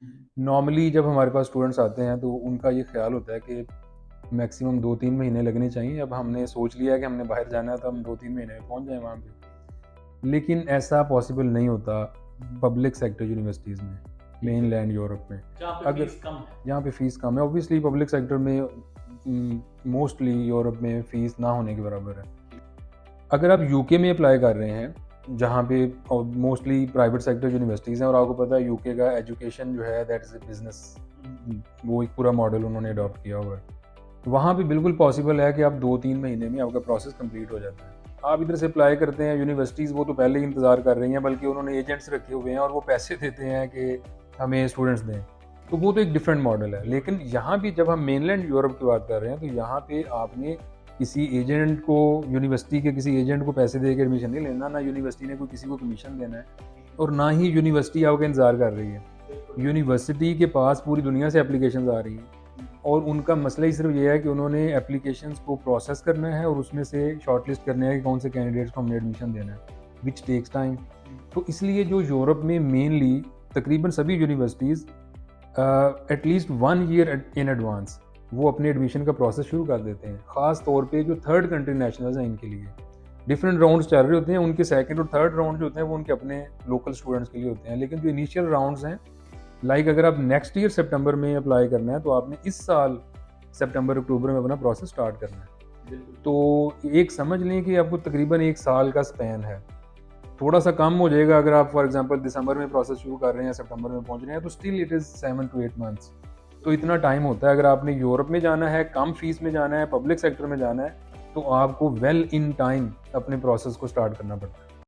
Normally जब हमारे पास students आते हैं तो उनका ये ख्याल होता है कि मैक्सिमम 2-3 महीने लगने चाहिए। अब हमने सोच लिया है कि हमने बाहर जाना है तो हम 2-3 महीने में पहुँच जाएँ वहाँ पे। लेकिन ऐसा पॉसिबल नहीं होता पब्लिक सेक्टर यूनिवर्सिटीज़ में, मेनलैंड यूरोप में। जहाँ पे अगर फीस कम है। जहाँ पे फ़ीस कम है, ऑब्वियसली पब्लिक सेक्टर में मोस्टली यूरोप में फ़ीस ना होने के बराबर है। अगर आप यूके में अप्लाई कर रहे हैं, जहाँ पे मोस्टली प्राइवेट सेक्टर यूनिवर्सिटीज़ हैं और आपको पता है यूके का एजुकेशन जो है दैट इज़ अ बिज़नेस, वो एक पूरा मॉडल उन्होंने अडॉप्ट किया हुआ है। तो वहाँ पे बिल्कुल पॉसिबल है कि आप 2-3 महीने में आपका प्रोसेस कंप्लीट हो जाता है। आप इधर से अप्लाई करते हैं, यूनिवर्सिटीज़ वो तो पहले ही इंतज़ार कर रही हैं, बल्कि उन्होंने एजेंट्स रखे हुए हैं और वो पैसे देते हैं कि हमें स्टूडेंट्स दें। तो वो तो एक डिफरेंट मॉडल है। लेकिन यहाँ भी जब हम मेनलैंड यूरोप की बात कर रहे हैं, तो यहाँ पे आपने किसी एजेंट को, यूनिवर्सिटी के किसी एजेंट को पैसे दे के एडमिशन नहीं लेना, ना यूनिवर्सिटी ने कोई किसी को कमीशन देना है और ना ही यूनिवर्सिटी आपका इंतज़ार कर रही है। यूनिवर्सिटी के पास पूरी दुनिया से एप्लीकेशंस आ रही हैं और उनका मसला ही सिर्फ ये है कि उन्होंने एप्लीकेशंस को प्रोसेस करना है और उसमें से शॉर्टलिस्ट करना है कि कौन से कैंडिडेट्स को हमने एडमिशन देना है, विच टेक्स टाइम। तो इसलिए जो यूरोप में मेनली तकरीबन सभी universities at least 1 year in advance वो अपने एडमिशन का प्रोसेस शुरू कर देते हैं। ख़ास तौर पे जो थर्ड कंट्री नेशनल्स हैं इनके लिए डिफरेंट राउंड्स चल रहे होते हैं। उनके सेकंड और थर्ड राउंड जो होते हैं वो उनके अपने लोकल स्टूडेंट्स के लिए होते हैं। लेकिन जो इनिशियल राउंड्स हैं, लाइक अगर आप नेक्स्ट ईयर सितंबर में अप्लाई करना है तो आपने इस साल सितंबर अक्टूबर में अपना प्रोसेस स्टार्ट करना है। तो एक समझ लें कि आपको तकरीबन 1 साल का स्पैन है। थोड़ा सा कम हो जाएगा अगर आप फॉर एग्जांपल दिसंबर में प्रोसेस शुरू कर रहे हैं, सितंबर में पहुंच रहे हैं, तो still it is 7 to 8 months. तो इतना टाइम होता है। अगर आपने यूरोप में जाना है, कम फीस में जाना है, पब्लिक सेक्टर में जाना है, तो आपको वेल इन टाइम अपने प्रोसेस को स्टार्ट करना पड़ता है।